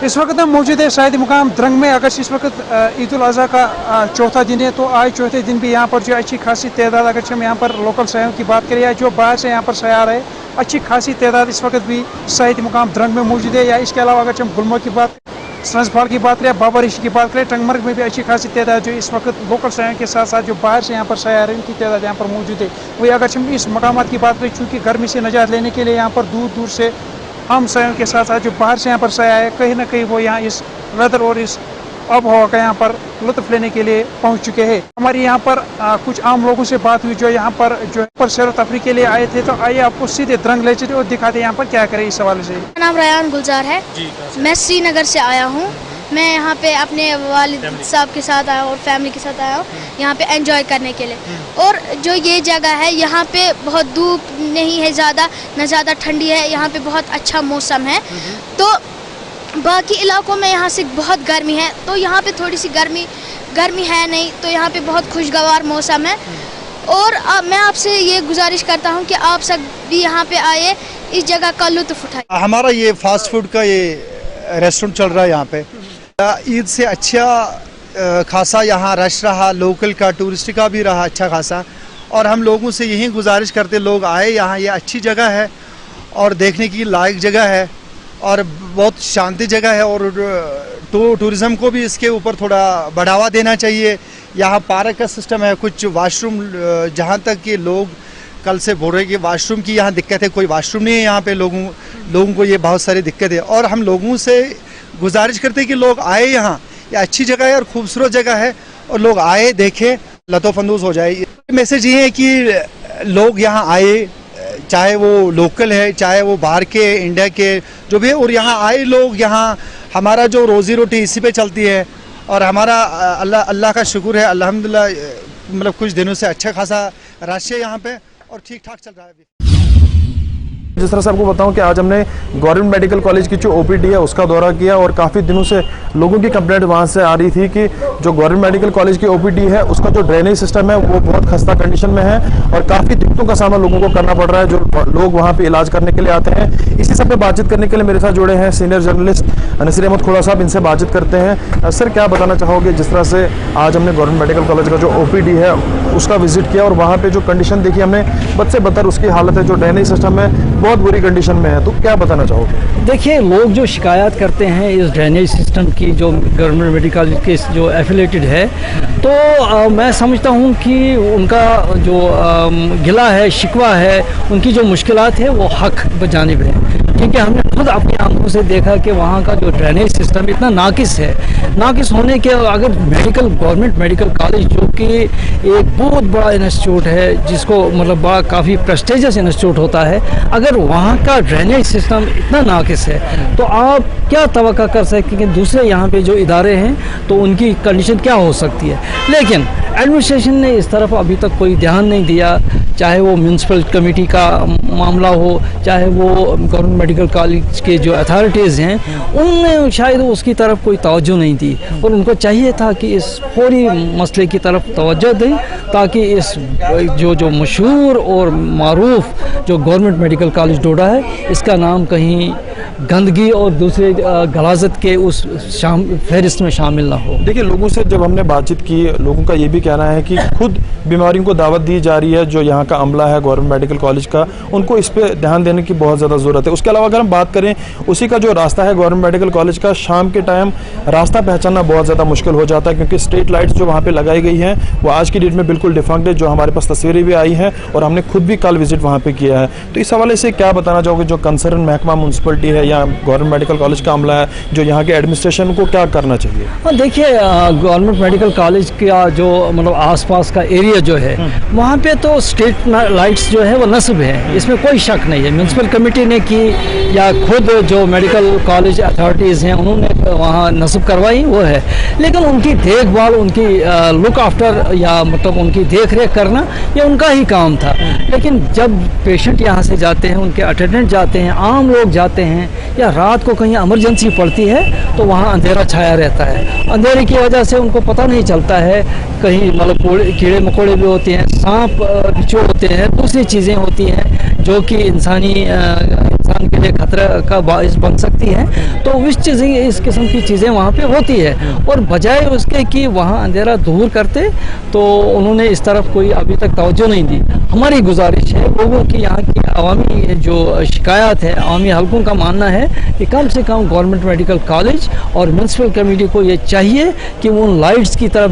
इस वक्त हम मौजूद है शायद मुकाम द्रंग में। अगर इस वक्त ईद उल अज़हा का चौथा दिन है, तो आज चौथे दिन भी यहाँ पर जो अच्छी खासी तादाद, अगर हम यहाँ पर लोकल सयाहों की बात करें या जो बाहर से यहाँ पर सयाह है, अच्छी खासी तादाद इस वक्त भी शायद मुकाम द्रंग में मौजूद है। या इसके अलावा अगर हम गुलमर्ग की बात, सनसफाल की बात करें, बाबा ऋषि की बात करें, टंगमर्ग में भी अच्छी खासी तादाद जो इस वक्त लोकल सयाहों के साथ साथ जो बाहर से यहाँ पर सयाह है, उनकी तादाद यहाँ पर मौजूद है। वही अगर हम इस मकामात की बात करें, चूँकि गर्मी से निजात लेने के लिए यहाँ पर दूर दूर से हम सयाहों के साथ साथ जो बाहर से यहाँ पर सयाह है, कहीं ना कहीं वो यहाँ इस वेदर और इस अब हवा का यहाँ पर लुत्फ लेने के लिए पहुँच चुके हैं। हमारी यहाँ पर कुछ आम लोगों से बात हुई जो यहाँ पर सैर तफरी के लिए आए थे। तो आइए आपको सीधे द्रंग ले चलते और दिखाते यहाँ पर क्या करें इस हवाले से। मेरा नाम रयान गुलजार है, मैं श्रीनगर से आया हूँ। मैं यहाँ पे अपने वालिद साहब के साथ आया हूँ और फैमिली के साथ आया हूँ यहाँ पे एंजॉय करने के लिए। और जो ये जगह है, यहाँ पे बहुत धूप नहीं है ज़्यादा, न ज़्यादा ठंडी है, यहाँ पे बहुत अच्छा मौसम है। तो बाकी इलाकों में यहाँ से बहुत गर्मी है, तो यहाँ पे थोड़ी सी गर्मी है नहीं, तो यहाँ पे बहुत खुशगवार मौसम है। और मैं आपसे ये गुजारिश करता हूँ कि आप सब भी यहाँ पे आए, इस जगह का लुत्फ़ उठाएं। हमारा ये फास्ट फूड का ये रेस्टोरेंट चल रहा है यहाँ पे। ईद से अच्छा खासा यहाँ रश रहा, लोकल का टूरिस्ट का भी रहा अच्छा खासा। और हम लोगों से यही गुजारिश करते लोग आए यहाँ, ये अच्छी जगह है और देखने की लायक जगह है और बहुत शांति जगह है। और टूरिज़्म को भी इसके ऊपर थोड़ा बढ़ावा देना चाहिए। यहाँ पार्क का सिस्टम है, कुछ वाशरूम, जहाँ तक कि लोग कल से बोल रहे कि वाशरूम की यहाँ दिक्कत है, कोई वाशरूम नहीं है यहाँ पे। लोगों को ये बहुत सारी दिक्कत है और हम लोगों से गुजारिश करते हैं कि लोग आए यहाँ, ये अच्छी जगह है और खूबसूरत जगह है और लोग आए, देखें, लतोफंदोज हो जाए। मैसेज ये है कि लोग यहाँ आए, चाहे वो लोकल है, चाहे वो बाहर के इंडिया के जो भी है, और यहाँ आए लोग। यहाँ हमारा जो रोज़ी रोटी इसी पे चलती है और हमारा अल्लाह का शुक्र है, अल्हम्दुलिल्लाह, मतलब कुछ दिनों से अच्छा खासा रश है यहाँ पे और ठीक ठाक चल रहा है अभी। जिस तरह से आपको बताऊं कि आज हमने गवर्नमेंट मेडिकल कॉलेज की जो ओपीडी है उसका दौरा किया और काफ़ी दिनों से लोगों की कंप्लेंट वहां से आ रही थी कि जो गवर्नमेंट मेडिकल कॉलेज की ओपीडी है उसका जो ड्रेनेज सिस्टम है वो बहुत खस्ता कंडीशन में है और काफ़ी दिक्कतों का सामना लोगों को करना पड़ रहा है जो लोग वहाँ पे इलाज करने के लिए आते हैं। इसी सब पे बातचीत करने के लिए मेरे साथ जुड़े हैं सीनियर जर्नलिस्ट नसीर अहमद खोड़ा साहब, इनसे बातचीत करते हैं। सर, क्या बताना चाहोगे, जिस तरह से आज हमने गवर्नमेंट मेडिकल कॉलेज का जो ओपीडी है उसका विजिट किया और वहाँ पे जो कंडीशन देखी हमने, बद से बदतर उसकी हालत है, जो ड्रेनेज सिस्टम है बहुत बुरी कंडीशन में है, तो क्या बताना चाहोगे? देखिए, लोग जो शिकायत करते हैं इस ड्रेनेज सिस्टम की, जो गवर्नमेंट मेडिकल के जो एफिलेटेड है, तो मैं समझता हूँ कि उनका जो गिला है, शिकवा है, उनकी जो मुश्किलात है वो हक बजानिब है। क्योंकि हमने खुद अपनी आंखों से देखा कि वहाँ का जो ड्रेनेज सिस्टम इतना नाकिस है। नाकिस होने के अगर गवर्नमेंट मेडिकल कॉलेज जो कि एक बहुत बड़ा इंस्टीट्यूट है, जिसको मतलब काफ़ी प्रेस्टिजियस इंस्टीट्यूट होता है, अगर वहाँ का ड्रेनेज सिस्टम इतना नाकिस है तो आप क्या तवक्का कर सकते हैं कि दूसरे यहाँ पे जो इदारे हैं तो उनकी कंडीशन क्या हो सकती है। लेकिन एडमिनिस्ट्रेशन ने इस तरफ अभी तक कोई ध्यान नहीं दिया, चाहे वो म्यूनसिपल कमेटी का मामला हो, चाहे वो गवर्नमेंट मेडिकल कॉलेज के जो अथॉरिटीज़ हैं, उनने शायद उसकी तरफ कोई तवज्जो नहीं दी और उनको चाहिए था कि इस पूरी मसले की तरफ तवज्जो दें, ताकि इस जो मशहूर और मारूफ जो गवर्नमेंट मेडिकल कॉलेज डोडा है, इसका नाम कहीं गंदगी और दूसरे गलाजत के उस फहरिस्त में शामिल ना हो। देखिए, लोगों से जब हमने बातचीत की, लोगों का ये भी कहना है कि खुद बीमारियों को दावत दी जा रही है। जो यहाँ का अमला है गवर्नमेंट मेडिकल कॉलेज का, उनको इस पे ध्यान देने की बहुत ज़्यादा ज़रूरत है। उसके अलावा अगर हम बात करें, उसी का जो रास्ता है गवर्नमेंट मेडिकल कॉलेज का, शाम के टाइम रास्ता पहचानना बहुत ज़्यादा मुश्किल हो जाता है, क्योंकि स्ट्रीट लाइट्स जो वहाँ पर लगाई गई हैं वो आज की डेट में बिल्कुल डिफंक्ट है। जो हमारे पास तस्वीरें भी आई हैं और हमने खुद भी कल विजिट वहाँ पर किया है। तो इस हवाले से क्या बताना चाहोगे, जो कंसर्न महकमा म्यूनसिपलिटी है या गवर्नमेंट मेडिकल कॉलेज का अमला है, जो यहाँ के एडमिनिस्ट्रेशन को क्या करना चाहिए? देखिए, गवर्नमेंट मेडिकल कॉलेज का जो मतलब आसपास का एरिया जो है, वहाँ पे तो स्ट्रीट लाइट्स जो है वो नस्ब है, इसमें कोई शक नहीं है। म्यूनसिपल कमेटी ने की या खुद जो मेडिकल कॉलेज अथॉरिटीज़ हैं उन्होंने वहाँ नस्ब करवाई, वो है। लेकिन उनकी देखभाल, उनकी लुक आफ्टर या मतलब उनकी देख रेख करना ये उनका ही काम था। लेकिन जब पेशेंट यहाँ से जाते हैं, उनके अटेंडेंट जाते हैं, आम लोग जाते हैं, या रात को कहीं इमरजेंसी पड़ती है तो वहाँ अंधेरा छाया रहता है। अंधेरे की वजह से उनको पता नहीं चलता है, कहीं मतलब कीड़े मकोड़े भी होते हैं, सांप बिच्छू होते हैं, दूसरी चीज़ें होती हैं जो कि इंसानी इंसान के लिए खतरा का बाइस बन सकती है। तो इस किस्म की चीज़ें वहाँ पे होती है, और बजाय उसके कि वहाँ अंधेरा दूर करते तो उन्होंने इस तरफ कोई अभी तक तवज्जो नहीं दी। हमारी गुजारिश है लोगों की, यहाँ की अवामी जो शिकायत है, अवामी हल्कों का मानना है कि कम से कम गवर्नमेंट मेडिकल कॉलेज और म्यूनसिपल कमेटी को ये चाहिए कि वो उन लाइट्स की तरफ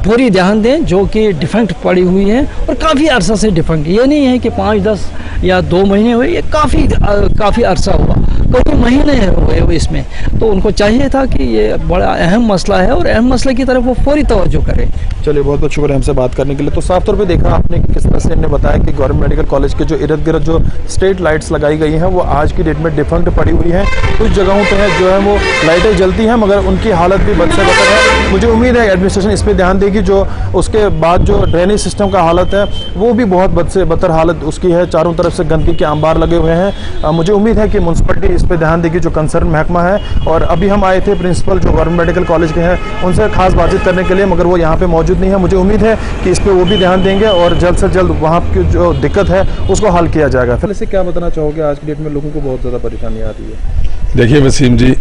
पूरी ध्यान दें जो कि डिफेक्ट पड़ी हुई हैं, और काफ़ी अरसा से डिफेक्ट, ये नहीं है कि 5-10 या 2 महीने हुए, ये काफ़ी अरसा हुआ, कई महीने हुए इसमें। तो उनको चाहिए था कि ये बड़ा अहम मसला है और अहम मसले की तरफ वो फौरी तवज्जो करें। चलिए, बहुत बहुत शुक्रिया हमसे बात करने के लिए। तो साफ तौर पे देखा आपने कि किस तरह से इन्होंने बताया कि गवर्नमेंट मेडिकल कॉलेज के जो इर्द गिर्द जो स्ट्रीट लाइट्स लगाई गई हैं वो आज की डेट में डिफंक्ट पड़ी हुई हैं। कुछ जगहों पे है जो है वो लाइटें जलती हैं मगर उनकी हालत भी बद से बदतर है। मुझे उम्मीद है एडमिनिस्ट्रेशन इस पर ध्यान देगी। जो उसके बाद जो ड्रेनेज सिस्टम का हालत है वो भी बहुत बद से बदतर हालत उसकी है, चारों तरफ से गंदगी के अंबार लगे हुए हैं। मुझे उम्मीद है कि म्यूनसिपलिटी इस पर ध्यान देगी, जो कंसर्न महकमा है। और अभी हम आए थे प्रिंसिपल जो गवर्नमेंट मेडिकल कॉलेज के हैं उनसे खास बातचीत करने के लिए, मगर वो यहाँ पे मौजूद नहीं है। मुझे उम्मीद है कि इस पर वो भी ध्यान देंगे और जल्द से जल्द वहाँ की जो दिक्कत है उसको हल किया जाएगा। फिर इससे क्या बताना चाहोगे, आज की डेट में लोगों को बहुत ज़्यादा परेशानी आ रही है? देखिए वसीम जी,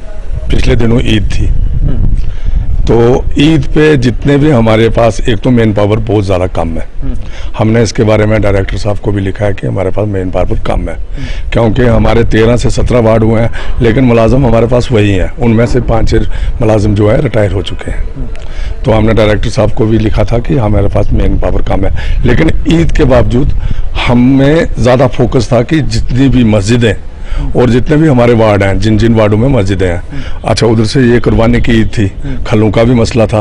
पिछले दिनों ईद थी, तो ईद पे जितने भी हमारे पास, एक तो मेन पावर बहुत ज़्यादा कम है। हमने इसके बारे में डायरेक्टर साहब को भी लिखा है कि हमारे पास मेन पावर कम है, क्योंकि हमारे 13 से 17 वार्ड हुए हैं लेकिन मुलाजिम हमारे पास वही हैं, उनमें से 5-6 मुलाजिम जो है रिटायर हो चुके हैं। तो हमने डायरेक्टर साहब को भी लिखा था कि हमारे पास मेन पावर कम है, लेकिन ईद के बावजूद हमें ज़्यादा फोकस था कि जितनी भी मस्जिदें और जितने भी हमारे वार्ड हैं, जिन जिन वार्डों में मस्जिदें हैं, अच्छा उधर से ये कुर्बानी की ईद थी, खलों का भी मसला था,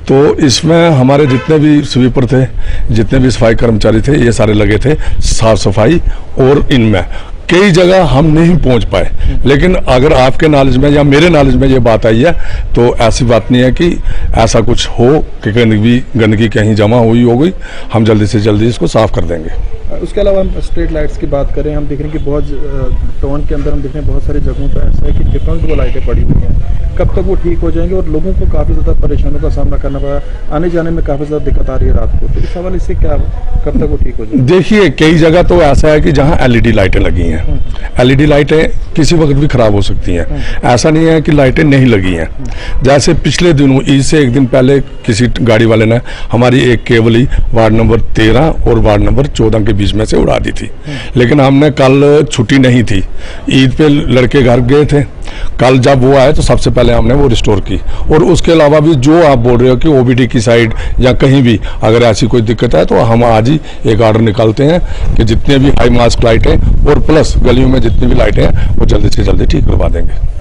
तो इसमें हमारे जितने भी स्वीपर थे, जितने भी सफाई कर्मचारी थे, ये सारे लगे थे साफ सफाई। और इनमें कई जगह हम नहीं पहुंच पाए, लेकिन अगर आपके नॉलेज में या मेरे नॉलेज में ये बात आई है तो ऐसी बात नहीं है कि ऐसा कुछ हो कि गंदगी कहीं जमा हुई हो गई, हम जल्दी से जल्दी इसको साफ कर देंगे। उसके अलावा हम स्ट्रीट लाइट्स की बात करें, हम देख रहे हैं कि बहुत टाउन के अंदर हम देख रहे हैं बहुत सारी जगहों पर ऐसा है कि डिफरेंट वो लाइटें पड़ी हुई हैं, कब तक वो ठीक हो जाएंगे? और लोगों को काफ़ी ज़्यादा परेशानियों का सामना करना पड़ा, आने जाने में काफ़ी ज़्यादा दिक्कत आ रही है रात को। तो इस हवाले से क्या, कब तक वो ठीक हो जाएंगे? देखिए कई जगह तो ऐसा है कि जहाँ LED लाइटें लगी हैं, LED लाइटें किसी वक्त भी खराब हो सकती हैं, ऐसा नहीं है कि लाइटें नहीं लगी हैं। जैसे पिछले दिनों ईद से एक दिन पहले किसी गाड़ी वाले ने हमारी एक केबल ही वार्ड नंबर 13 और वार्ड नंबर 14 के बीच में से उड़ा दी थी, लेकिन हमने कल छुट्टी नहीं थी, ईद पे लड़के घर गए थे, कल जब वो आए तो सबसे पहले हमने वो रिस्टोर की। और उसके अलावा भी जो आप बोल रहे हो कि OBD की साइड या कहीं भी अगर ऐसी कोई दिक्कत है तो हम आज ही एक ऑर्डर निकालते हैं कि जितने भी हाई मास्क लाइटें और प्लस गलियों में जितनी भी लाइटें हैं वो जल्दी से जल्दी ठीक करवा देंगे।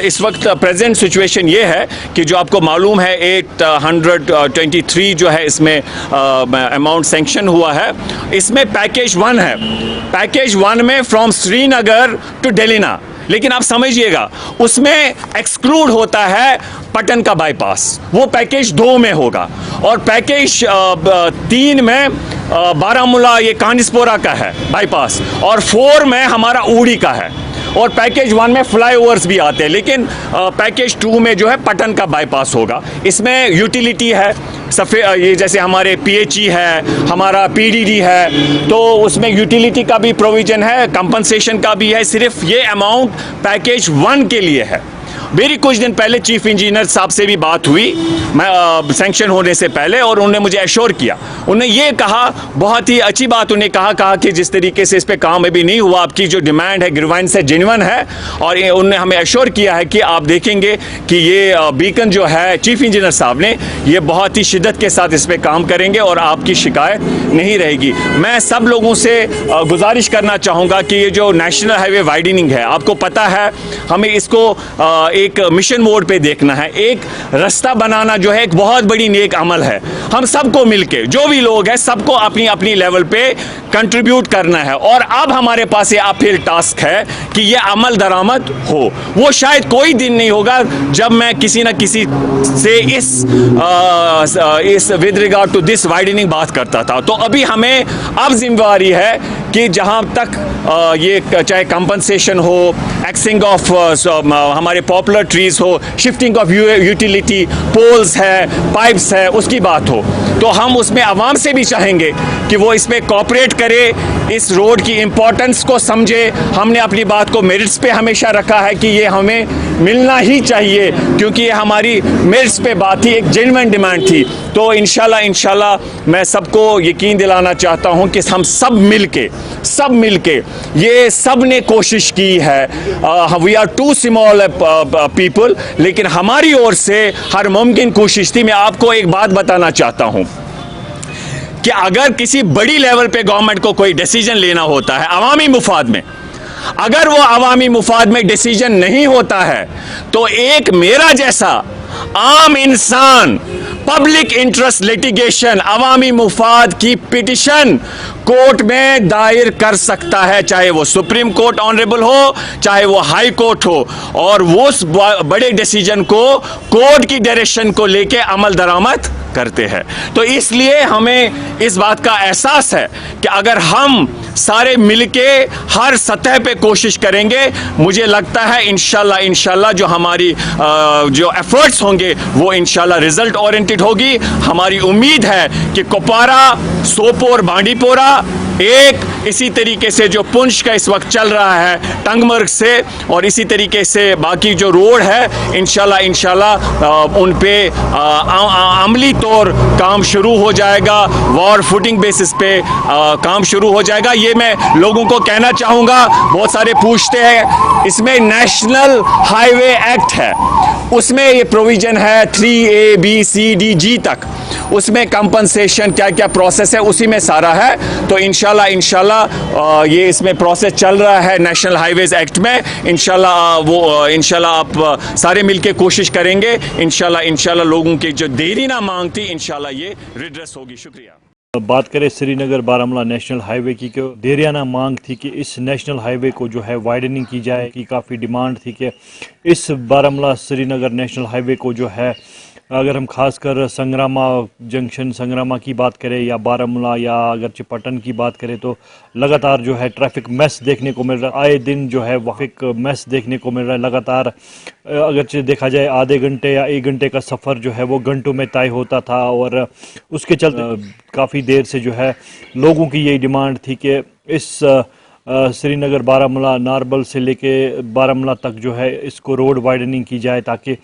इस वक्त प्रेजेंट सिचुएशन ये है कि जो आपको मालूम है 823 जो है इसमें अमाउंट सैंक्शन हुआ है, इसमें पैकेज 1 है। पैकेज 1 में फ्रॉम श्रीनगर टू डेलिना, लेकिन आप समझिएगा उसमें एक्सक्लूड होता है पटन का बाईपास, वो पैकेज 2 में होगा। और पैकेज 3 में बारामूला ये कानिस्पोरा का है बाईपास, और 4 में हमारा उड़ी का है, और पैकेज 1 में फ्लाईओवर्स भी आते हैं, लेकिन पैकेज 2 में जो है पटन का बाईपास होगा। इसमें यूटिलिटी है ये जैसे हमारे PHE है, हमारा PDD है, तो उसमें यूटिलिटी का भी प्रोविजन है, कंपनसेशन का भी है। सिर्फ ये अमाउंट पैकेज 1 के लिए है। मेरी कुछ दिन पहले चीफ इंजीनियर साहब से भी बात हुई मैं सैंक्शन होने से पहले, और उन्होंने मुझे एश्योर किया, उन्होंने ये कहा, बहुत ही अच्छी बात उन्हें कहा कि जिस तरीके से इस पे काम अभी नहीं हुआ, आपकी जो डिमांड है ग्रीवेंस है जेन्युइन है, और उन्होंने हमें एश्योर किया है कि आप देखेंगे कि ये बीकन जो है चीफ इंजीनियर साहब ने ये बहुत ही शिद्दत के साथ इस पर काम करेंगे और आपकी शिकायत नहीं रहेगी। मैं सब लोगों से गुजारिश करना चाहूँगा कि ये जो नेशनल हाईवे वाइडनिंग है, आपको पता है हमें इसको एक मिशन मोड पे देखना है। एक रास्ता बनाना जो है एक बहुत बड़ी नेक अमल है, हम सबको मिलके जो भी लोग हैं सबको अपनी अपनी लेवल पे कंट्रीब्यूट करना है, और अब हमारे पास ये अपहिल टास्क है कि ये अमल दरामद हो। वो शायद कोई दिन नहीं होगा जब मैं किसी न किसी से इस with regard to this widening बात करता था। तो अभी हमें अब जिम्मेवारी है कि जहां तक ये चाहे कंपनसेशन हो, एक्सिंग ऑफ हमारे पॉपुलर ट्रीज हो, शिफ्टिंग ऑफ यूटिलिटी पोल्स है, पाइप्स है, उसकी बात हो, तो हम उसमें आवाम से भी चाहेंगे कि वो इसमें कोऑपरेट करे, इस रोड की इम्पोर्टेंस को समझे। हमने अपनी बात को मेरिट्स पे हमेशा रखा है कि ये हमें मिलना ही चाहिए, क्योंकि ये हमारी मेरिट्स पे बात थी, एक जेन्युइन डिमांड थी। तो इंशाल्लाह मैं सबको यकीन दिलाना चाहता हूं कि हम सब मिलके ये सब ने कोशिश की है। We are too small people, लेकिन हमारी ओर से हर मुमकिन कोशिश थी। मैं आपको एक बात बताना चाहता हूं कि अगर किसी बड़ी लेवल पे गवर्नमेंट को कोई डिसीजन लेना होता है अवामी मुफाद में, अगर वो अवामी मुफाद में डिसीजन नहीं होता है, तो एक मेरा जैसा आम इंसान पब्लिक इंटरेस्ट लिटिगेशन, अवामी मुफाद की पिटिशन कोर्ट में दायर कर सकता है, चाहे वो सुप्रीम कोर्ट ऑनरेबल हो, चाहे वो हाई कोर्ट हो, और वो उस बड़े डिसीजन को कोर्ट की डायरेक्शन को लेके अमल दरामद करते हैं। तो इसलिए हमें इस बात का एहसास है कि अगर हम सारे मिलके हर सतह पे कोशिश करेंगे, मुझे लगता है इंशाल्लाह जो हमारी जो एफर्ट्स होंगे वो इंशाल्लाह रिजल्ट ओरिएंटेड होगी। हमारी उम्मीद है कि कुपवारा, सोपोर, बांडीपोरा, एक इसी तरीके से जो पुंछ का इस वक्त चल रहा है टंगमर्ग से, और इसी तरीके से बाकी जो रोड है इंशाल्लाह उन पे अमली तौर काम शुरू हो जाएगा, वॉर फुटिंग बेसिस पे काम शुरू हो जाएगा। ये मैं लोगों को कहना चाहूँगा। बहुत सारे पूछते हैं, इसमें नेशनल हाईवे एक्ट है, उसमें ये प्रोविजन है 3A, B, C, D, G तक, उसमें कंपनसेशन क्या क्या प्रोसेस है उसी में सारा है। तो इंशाल्लाह ये इसमें प्रोसेस चल रहा है नेशनल हाईवेज एक्ट में। इंशाल्लाह आप सारे मिलके कोशिश करेंगे, इंशाल्लाह लोगों की जो देरी ना मांग थी इंशाल्लाह ये रिड्रेस होगी। शुक्रिया। बात करें श्रीनगर बारामूला नेशनल हाईवे की, जो देरियाना मांग थी कि इस नेशनल हाईवे को जो है वाइडनिंग की जाए, की काफ़ी डिमांड थी कि इस बारामूला श्रीनगर नेशनल हाईवे को जो है, अगर हम खासकर संग्रामा जंक्शन, संग्रामा की बात करें या बारामूला या अगर चिपटन की बात करें, तो लगातार जो है ट्रैफिक मेस देखने को मिल रहा है। आए दिन जो है ट्रैफिक मेस देखने को मिल रहा है लगातार। अगर देखा जाए आधे घंटे या 1 घंटे का सफ़र जो है वो घंटों में तय होता था, और उसके चलते काफ़ी देर से जो है लोगों की यही डिमांड थी कि इस श्रीनगर बारामूला नारबल से लेके बारामूला तक जो है इसको रोड वाइडनिंग की जाए, ताकि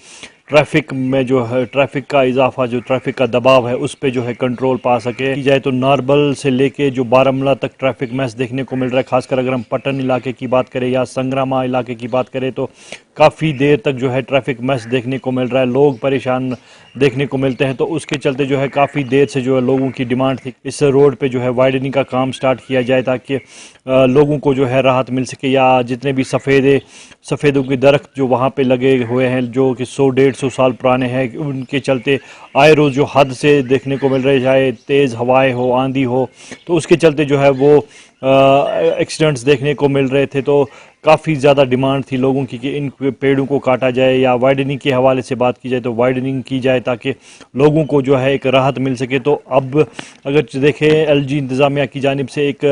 ट्रैफिक में जो है ट्रैफिक का इजाफा, जो ट्रैफिक का दबाव है उस पे जो है कंट्रोल पा सके की जाए। तो नारबल से लेके जो बारामूला तक ट्रैफिक मैस देखने को मिल रहा है, खासकर अगर हम पटन इलाके की बात करें या संग्रामा इलाके की बात करें, तो काफ़ी देर तक जो है ट्रैफिक मैस देखने को मिल रहा है, लोग परेशान देखने को मिलते हैं। तो उसके चलते जो है काफ़ी देर से जो है लोगों की डिमांड थी इस रोड पे जो है वाइडनिंग का काम स्टार्ट किया जाए, ताकि लोगों को जो है राहत मिल सके, या जितने भी सफ़ेदों के दरख्त जो वहाँ पे लगे हुए हैं जो कि 100-150 साल पुराने हैं, उनके चलते आए रोज़ जो हद से देखने को मिल रहे, चाहे तेज़ हवाएं हो, आंधी हो, तो उसके चलते जो है वो एक्सीडेंट्स देखने को मिल रहे थे। तो काफ़ी ज़्यादा डिमांड थी लोगों की कि इन पेड़ों को काटा जाए, या वाइडनिंग के हवाले से बात की जाए तो वाइडनिंग की जाए, ताकि लोगों को जो है एक राहत मिल सके। तो अब अगर देखें LG इंतज़ामिया की जानिब से एक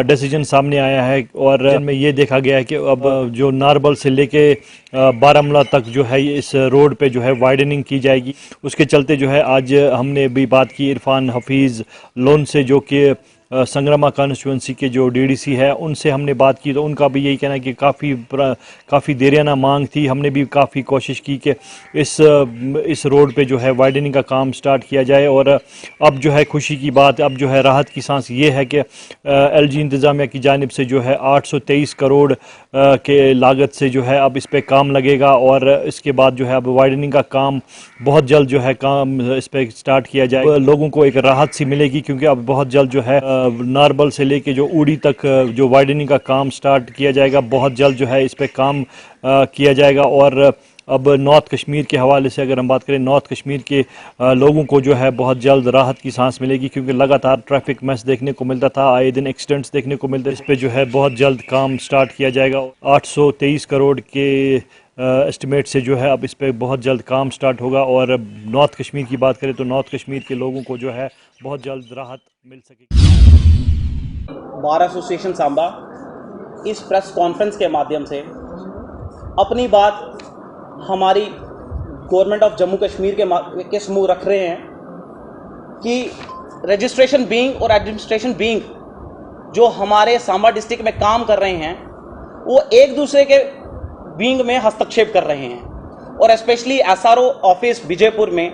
डिसीजन सामने आया है, और इनमें ये देखा गया है कि अब जो नारबल से लेके बारामूला तक जो है इस रोड पे जो है वाइडनिंग की जाएगी। उसके चलते जो है आज हमने भी बात की इरफान हफीज़ लोन से, जो कि संग्रामा कॉन्स्टिट्यूंसी के जो DDC है, उनसे हमने बात की, तो उनका भी यही कहना है कि काफ़ी देरियाना मांग थी। हमने भी काफ़ी कोशिश की कि इस रोड पे जो है वाइडनिंग का काम स्टार्ट किया जाए, और अब जो है खुशी की बात, अब जो है राहत की सांस ये है कि LG इंतज़ामिया की जानिब से जो है 823 करोड़ के लागत से जो है अब इस पर काम लगेगा, और इसके बाद जो है अब वाइडनिंग का काम बहुत जल्द जो है काम इस पर स्टार्ट किया जाए। लोगों को एक राहत सी मिलेगी, क्योंकि अब बहुत जल्द जो है नारबल से लेके जो उड़ी तक जो वाइडनिंग का काम स्टार्ट किया जाएगा, बहुत जल्द जो है इस पे काम किया जाएगा। और अब नॉर्थ कश्मीर के हवाले से अगर हम बात करें, नॉर्थ कश्मीर के लोगों को जो है बहुत जल्द राहत की सांस मिलेगी, क्योंकि लगातार ट्रैफिक मैस देखने को मिलता था, आए दिन एक्सीडेंट्स देखने को मिलते, इस पे जो है बहुत जल्द काम स्टार्ट किया जाएगा। 823 करोड़ के एस्टिमेट से जो है अब इस पर बहुत जल्द काम स्टार्ट होगा। और नॉर्थ कश्मीर की बात करें तो नॉर्थ कश्मीर के लोगों को जो है बहुत जल्द राहत मिल सकेगी। बार एसोसिएशन सांबा इस प्रेस कॉन्फ्रेंस के माध्यम से अपनी बात हमारी गवर्नमेंट ऑफ जम्मू कश्मीर के समूह रख रहे हैं कि रजिस्ट्रेशन विंग और एडमिनिस्ट्रेशन विंग जो हमारे सांबा डिस्ट्रिक्ट में काम कर रहे हैं वो एक दूसरे के विंग में हस्तक्षेप कर रहे हैं और स्पेशली एसआरओ ऑफिस विजयपुर में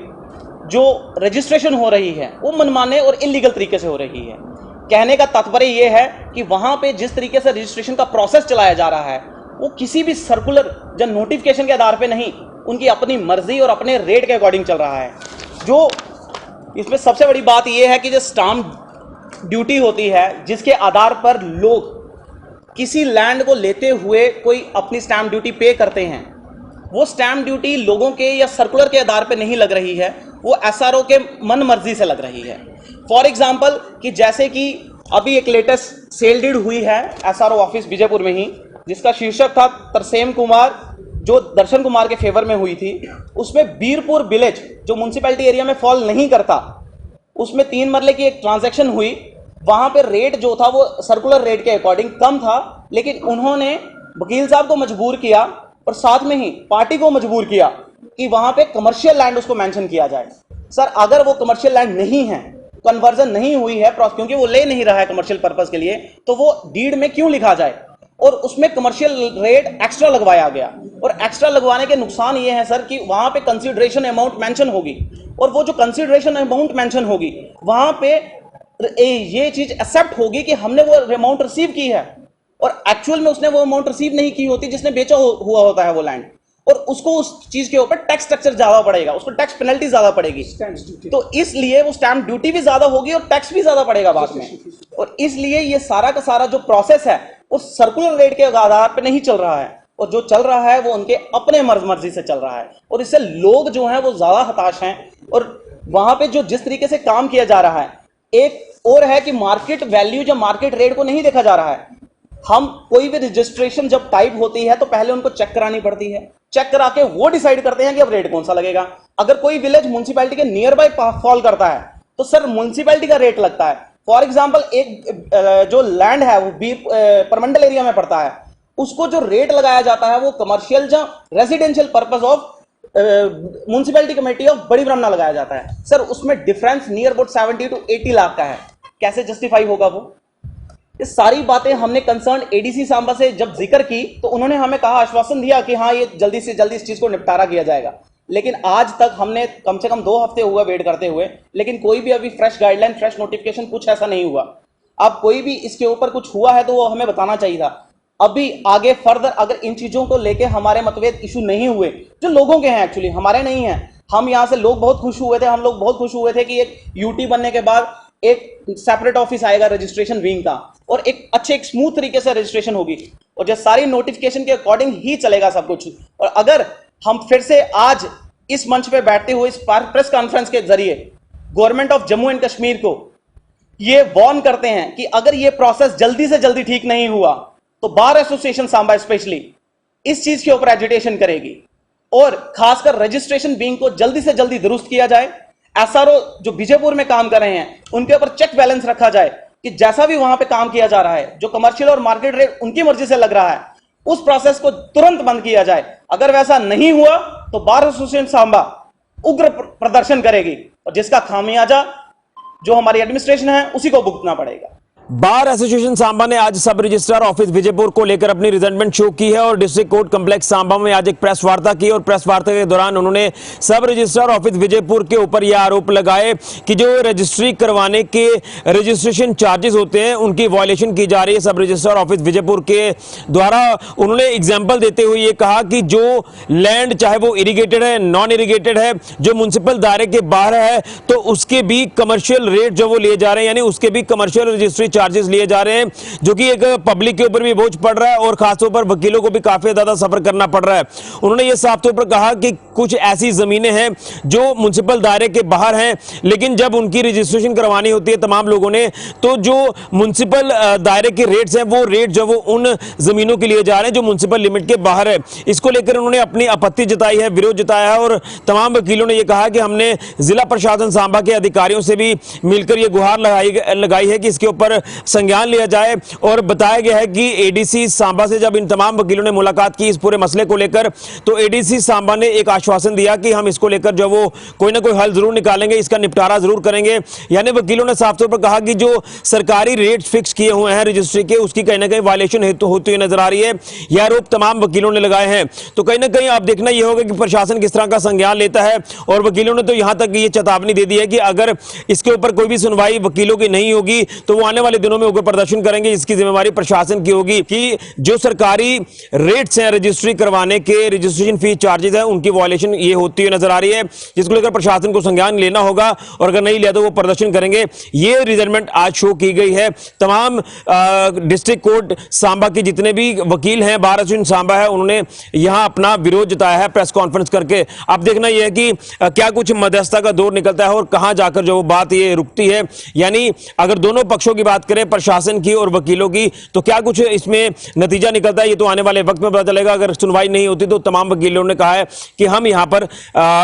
जो रजिस्ट्रेशन हो रही है वो मनमाने और इलीगल तरीके से हो रही है। कहने का तात्पर्य ये है कि वहाँ पे जिस तरीके से रजिस्ट्रेशन का प्रोसेस चलाया जा रहा है वो किसी भी सर्कुलर या नोटिफिकेशन के आधार पे नहीं, उनकी अपनी मर्जी और अपने रेट के अकॉर्डिंग चल रहा है। जो इसमें सबसे बड़ी बात यह है कि जो स्टाम्प ड्यूटी होती है जिसके आधार पर लोग किसी लैंड को लेते हुए कोई अपनी स्टैम्प ड्यूटी पे करते हैं, वो स्टैम्प ड्यूटी लोगों के या सर्कुलर के आधार पे नहीं लग रही है, वो एसआरओ के मन मर्जी से लग रही है। फॉर एग्जांपल कि जैसे कि अभी एक लेटेस्ट सेल डीड हुई है एसआरओ ऑफिस विजयपुर में ही, जिसका शीर्षक था तरसेम कुमार, जो दर्शन कुमार के फेवर में हुई थी। उसमें बीरपुर विलेज जो म्यूनसिपैलिटी एरिया में फॉल नहीं करता, उसमें 3 मरले की एक ट्रांजैक्शन हुई। वहां पे रेट जो था वो सर्कुलर रेट के अकॉर्डिंग कम था, लेकिन उन्होंने वकील साहब को मजबूर किया और साथ में ही पार्टी को मजबूर किया कि वहां पे कमर्शियल लैंड उसको मेंशन किया जाए। सर, अगर वो कमर्शियल लैंड नहीं है, कन्वर्जन नहीं हुई है, क्योंकि वो ले नहीं रहा है कमर्शियल पर्पस के लिए, तो वो डीड में क्यों लिखा जाए? और उसमें कमर्शियल रेट एक्स्ट्रा लगवाया गया। और एक्स्ट्रा लगवाने के नुकसान ये है सर कि वहां पे कंसीडरेशन अमाउंट मेंशन होगी, और वो जो कंसीडरेशन अमाउंट मेंशन होगी वहां पे ये चीज एक्सेप्ट होगी कि हमने वो अमाउंट रिसीव की है, और एक्चुअल में उसने वो अमाउंट रिसीव नहीं की होती जिसने बेचा हुआ होता है वो लैंड, और उसको उस चीज के ऊपर टैक्स स्ट्रक्चर ज्यादा पड़ेगा, उसको टैक्स पेनल्टी ज्यादा पड़ेगी। तो इसलिए वो स्टैंप ड्यूटी भी ज्यादा होगी और टैक्स भी ज्यादा पड़ेगा बाद में। और इसलिए ये सारा का सारा जो प्रोसेस है वो सर्कुलर रेट के आधार पर नहीं चल रहा है, और जो चल रहा है वो उनके अपने मर्जी से चल रहा है, और इससे लोग जो हैं वो ज्यादा हताश हैं। और वहां पे जो जिस तरीके से काम किया जा रहा है, एक और है कि मार्केट वैल्यू या मार्केट रेट को नहीं देखा जा रहा है। हम कोई भी रजिस्ट्रेशन जब टाइप होती है तो पहले उनको चेक करानी पड़ती है, चेक करा के वो डिसाइड करते हैं कि अब रेट कौन सा लगेगा। अगर कोई विलेज म्युनिसिपैलिटी के नियर बाय फॉल करता है तो सर म्युनिसिपैलिटी का रेट लगता है। फॉर एग्जांपल एक जो लैंड है वो परमंडल एरिया में पड़ता है, उसको जो रेट लगाया जाता है वो कमर्शियल या residential purpose of municipality committee of बड़ी ब्रह्मणा लगाया जाता है। सर उसमें difference near about 70 to 80 lakh का है, कैसे जस्टिफाई होगा वो? ये सारी बातें हमने कंसर्न एडीसी सांबा से जब जिक्र की तो उन्होंने हमें कहा, आश्वासन दिया कि हाँ ये जल्दी से जल्दी इस चीज को निपटारा किया जाएगा। लेकिन आज तक हमने कम से कम 2 हफ्ते हुए वेट करते हुए, लेकिन कोई भी अभी फ्रेश गाइडलाइन, फ्रेश नोटिफिकेशन कुछ ऐसा नहीं हुआ। अब कोई भी इसके ऊपर कुछ हुआ है तो वो हमें बताना चाहिए था। अभी आगे फर्दर अगर इन चीजों को लेके हमारे मतभेद इशू नहीं हुए, जो लोगों के हैं एक्चुअली हमारे नहीं हैं, हम यहाँ से लोग बहुत खुश हुए थे, हम लोग बहुत खुश हुए थे कि एक यूटी बनने के बाद एक सेपरेट ऑफिस आएगा रजिस्ट्रेशन विंग का, और एक स्मूथ तरीके से रजिस्ट्रेशन होगी, और जो सारी नोटिफिकेशन के अकॉर्डिंग ही चलेगा सब कुछ। और अगर हम फिर से आज इस मंच पे बैठते हुए इस प्रेस कॉन्फ्रेंस के जरिए government of Jammu and Kashmir को ये वार्न करते हैं कि अगर ये प्रोसेस जल्दी से जल्दी ठीक नहीं हुआ तो बार एसोसिएशन सांबा स्पेशली इस चीज के ऊपर एजिटेशन करेगी, और खासकर रजिस्ट्रेशन विंग को जल्दी से जल्दी दुरुस्त किया जाए। एसआरओ जो विजयपुर में काम कर रहे हैं उनके ऊपर चेक बैलेंस रखा जाए कि जैसा भी वहां पे काम किया जा रहा है, जो कमर्शियल और मार्केट रेट उनकी मर्जी से लग रहा है, उस प्रोसेस को तुरंत बंद किया जाए। अगर वैसा नहीं हुआ तो बार एसोसिएशन सांबा उग्र प्रदर्शन करेगी, और जिसका खामियाजा जो हमारी एडमिनिस्ट्रेशन है उसी को भुगतना पड़ेगा। बार एसोसिएशन सांबा ने आज सब रजिस्ट्रार ऑफिस विजयपुर को लेकर अपनी रिजल्टमेंट शो की है और डिस्ट्रिक्ट कोर्ट कॉम्प्लेक्स सांबा में आज एक प्रेस वार्ता की, और प्रेस वार्ता के दौरान उन्होंने सब रजिस्ट्रार ऑफिस विजयपुर के ऊपर यह आरोप लगाए कि जो रजिस्ट्री करवाने के रजिस्ट्रेशन चार्जेस होते हैं उनकी वायलेशन की जा रही है सब रजिस्ट्रार ऑफिस विजयपुर के द्वारा। उन्होंने एग्जाम्पल देते हुए ये कहा कि जो लैंड चाहे वो इरीगेटेड है, नॉन इरीगेटेड है, जो म्युनिसिपल दायरे के बाहर है, तो उसके भी कमर्शियल रेट जो वो लिए जा रहे हैं, यानी उसके भी कमर्शियल रजिस्ट्री चार्जेस लिए जा रहे हैं, जो कि एक पब्लिक के ऊपर भी बोझ पड़ रहा है और खासतौर पर वकीलों को भी काफी ज्यादा सफर करना पड़ रहा है। उन्होंने ये साफ तौर पर कहा कि कुछ ऐसी जमीनें हैं जो म्युनिसिपल दायरे के बाहर हैं, लेकिन जब उनकी रजिस्ट्रेशन करवानी होती है तमाम लोगों ने, तो जो म्युनिसिपल दायरे के रेट्स हैं वो रेट जो वो उन जमीनों के लिए जा रहे हैं जो म्युनिसिपल लिमिट के बाहर है। इसको लेकर उन्होंने अपनी आपत्ति जताई है, विरोध जताया है, और तमाम वकीलों ने यह कहा कि हमने जिला प्रशासन सांबा के अधिकारियों से भी मिलकर यह गुहार लगाई है कि इसके ऊपर संज्ञान लिया जाए। और बताया गया है कि एडीसी सांबा से जब इन तमाम वकीलों ने मुलाकात की इस पूरे मसले को लेकर, तो एडीसी सांबा ने एक आश्वासन दिया कि हम इसको लेकर जो वो कोई ना कोई हल जरूर निकालेंगे, इसका निपटारा जरूर करेंगे। यानी वकीलों ने साफ तौर पर कहा कि जो सरकारी रेट्स फिक्स किए हुए हैं रजिस्ट्री के, उसकी कहीं ना कहीं वायलेशन होती हुई नजर आ रही है। यह आरोप तमाम वकीलों ने लगाए हैं। तो कहीं ना कहीं आप देखना यह होगा कि प्रशासन किस तरह का संज्ञान लेता है। और वकीलों ने तो यहां तक ये चेतावनी दे दी है कि अगर इसके ऊपर कोई भी सुनवाई वकीलों की नहीं होगी तो वो आने वाले दिनों में उग्र प्रदर्शन करेंगे। इसकी जिम्मेवारी प्रशासन की होगी कि जो सरकारी रेट्स हैं रजिस्ट्री करवाने के, रजिस्ट्रेशन फीस चार्जेस है, उनकी वायलेशन ये होती हुई नजर आ रही है, जिसको लेकर प्रशासन को संज्ञान लेना होगा। और अगर नहीं लिया तो वो प्रदर्शन करेंगे। ये रिजल्टमेंट आज शो की गई है। तमाम डिस्ट्रिक्ट कोर्ट सांबा के जितने भी वकील हैं, बार एसोसिएशन सांबा है, उन्होंने यहां अपना विरोध जताया है प्रेस कॉन्फ्रेंस करके। अब देखना यह है कि क्या कुछ मध्यस्थता का दौर निकलता है और कहां जाकर जो बात ये रुकती है। यानी अगर दोनों पक्षों की बात करें, प्रशासन की और वकीलों की, तो क्या कुछ इसमें नतीजा निकलता है ये तो आने वाले वक्त में पता चलेगा। अगर सुनवाई नहीं होती तो तमाम वकीलों ने कहा है कि हम यहां पर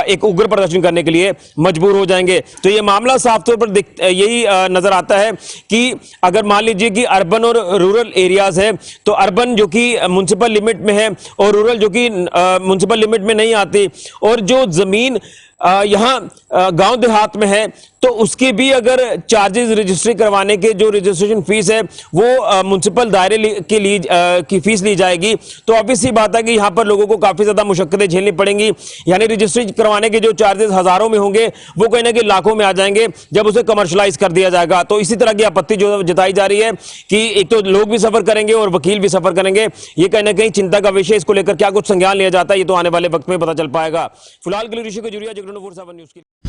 एक उग्र प्रदर्शन करने के लिए मजबूर हो जाएंगे। तो ये मामला साफ तौर पर यही नजर आता है कि अगर मान लीजिए कि अर्बन और रूरल एरियाज है, तो अर्बन जो कि म्युनिसिपल लिमिट में है और रूरल जो कि म्युनिसिपल लिमिट में नहीं आती, और जो जमीन यहाँ गांव देहात में है, तो उसके भी अगर चार्जेस रजिस्ट्री करवाने के जो रजिस्ट्रेशन फीस है वो म्युनिसिपल दायरे के लिए की फीस ली जाएगी, तो ऑब्वियस सी बात है कि यहाँ पर लोगों को काफ़ी ज़्यादा मुशक्कतें झेलनी पड़ेंगी। यानी रजिस्ट्री करवाने के जो चार्जेस हज़ारों में होंगे वो कहीं ना कहीं लाखों में आ जाएंगे जब उसे कमर्शलाइज कर दिया जाएगा। तो इसी तरह की आपत्ति जो जताई जा रही है कि एक तो लोग भी सफ़र करेंगे और वकील भी सफ़र करेंगे। ये कहीं ना कहीं चिंता का विषय। इसको लेकर क्या कुछ संज्ञान लिया जाता है ये तो आने वाले वक्त में पता चल पाएगा। फिलहाल के लिए ऋषि को जुड़िया, जगरूनपुर 7 न्यूज़ की।